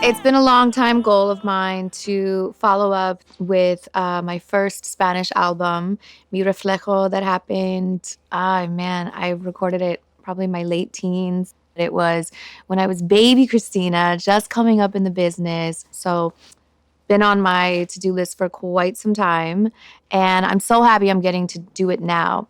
It's been a long time goal of mine to follow up with my first Spanish album, Mi Reflejo, that happened. Man, I recorded it probably in my late teens. It was when I was baby Christina, just coming up in the business. So, been on my to-do list for quite some time, and I'm so happy I'm getting to do it now.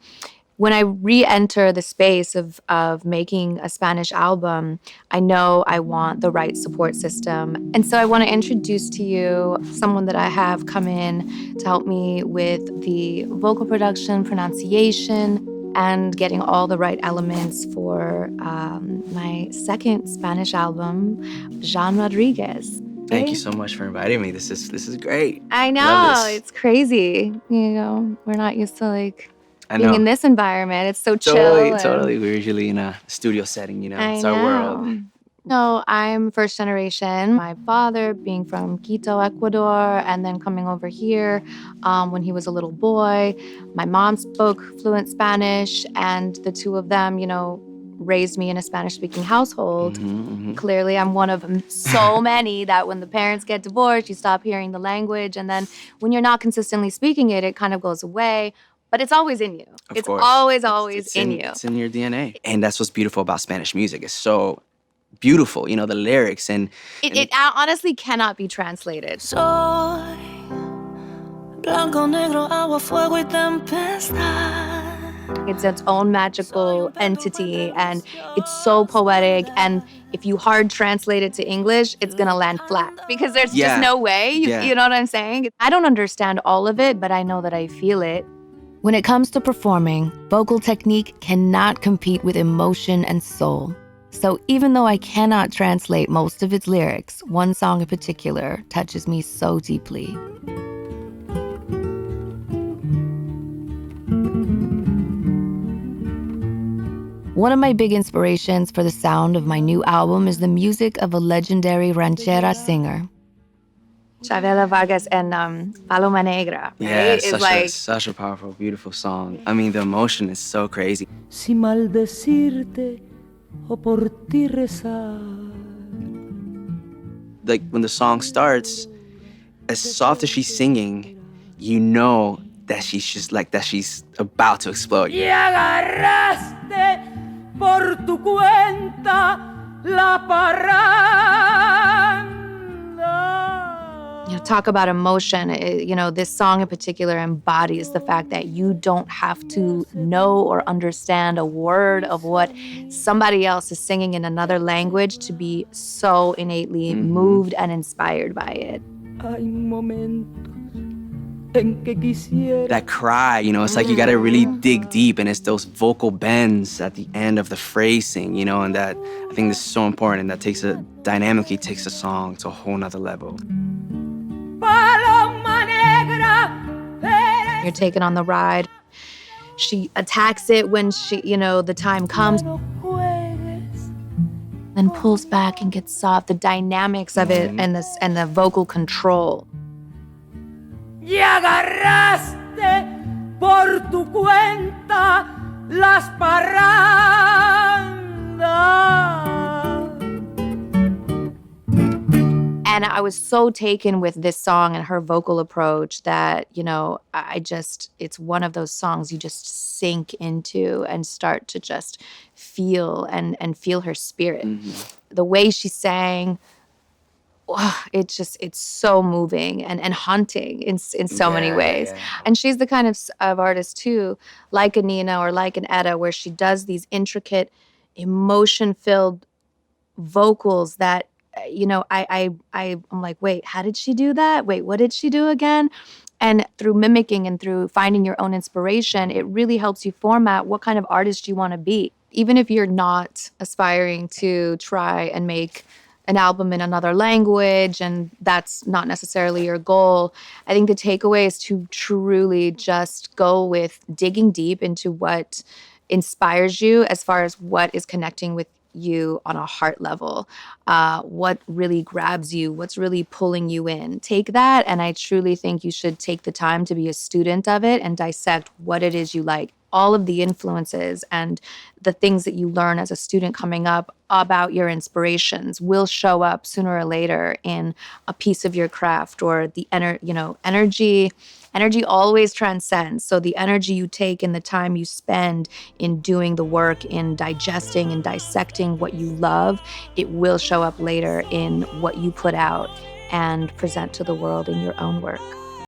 When I re-enter the space of making a Spanish album, I know I want the right support system. And so I want to introduce to you someone that I have come in to help me with the vocal production, pronunciation, and getting all the right elements for my second Spanish album, Jean Rodriguez. Thank you so much for inviting me. This is great. I know, Love this. it's crazy. We're not used to I being know. in this environment. It's so chill. Totally. We're usually in a studio setting, I It's our world. No, I'm first generation. My father being from Quito, Ecuador, and then coming over here when he was a little boy. My mom spoke fluent Spanish, and the two of them, raised me in a Spanish-speaking household. Clearly, I'm one of so many that when the parents get divorced, you stop hearing the language, and then when you're not consistently speaking it, it kind of goes away. But it's always in you. Of It's course. always in you. It's in your DNA. And that's what's beautiful about Spanish music. It's so beautiful, the lyrics and It honestly cannot be translated. Soy blanco, negro, agua, fuego y tempestad. It's its own magical entity, and it's so poetic. And if you hard translate it to English, it's gonna land flat because there's just no way. You know what I'm saying? I don't understand all of it, but I know that I feel it. When it comes to performing, vocal technique cannot compete with emotion and soul. So even though I cannot translate most of its lyrics, one song in particular touches me so deeply. One of my big inspirations for the sound of my new album is the music of a legendary ranchera singer. Chavela Vargas and Paloma Negra, right? Yeah, such a powerful, beautiful song. I mean, the emotion is so crazy. Si maldecirte o por ti rezar. Like when the song starts, as soft as she's singing, you know that she's about to explode. Y agarraste por tu cuenta la parranda. Talk about emotion. This song in particular embodies the fact that you don't have to know or understand a word of what somebody else is singing in another language to be so innately moved and inspired by it. That cry, it's like you gotta really dig deep, and it's those vocal bends at the end of the phrasing, and that I think this is so important, and that dynamically takes a song to a whole nother level. You're taken on the ride. She attacks it when the time comes, then pulls back and gets soft. The dynamics of it and the vocal control. Y agarraste por tu cuenta las parrandas. And I was so taken with this song and her vocal approach that, it's one of those songs you just sink into and start to just feel and feel her spirit. The way she sang, it's so moving and haunting in so many ways. Yeah. And she's the kind of artist too, like a Nina or like an Etta, where she does these intricate, emotion-filled vocals that, I'm like, wait, how did she do that? Wait, what did she do again? And through mimicking and through finding your own inspiration, it really helps you format what kind of artist you want to be. Even if you're not aspiring to try and make an album in another language, and that's not necessarily your goal, I think the takeaway is to truly just go with digging deep into what inspires you as far as what is connecting with you on a heart level, what really grabs you, what's really pulling you in. Take that, and I truly think you should take the time to be a student of it and dissect what it is you like. all of the influences and the things that you learn as a student coming up about your inspirations will show up sooner or later in a piece of your craft, or the energy always transcends. So the energy you take and the time you spend in doing the work, in digesting and dissecting what you love, it will show up later in what you put out and present to the world in your own work.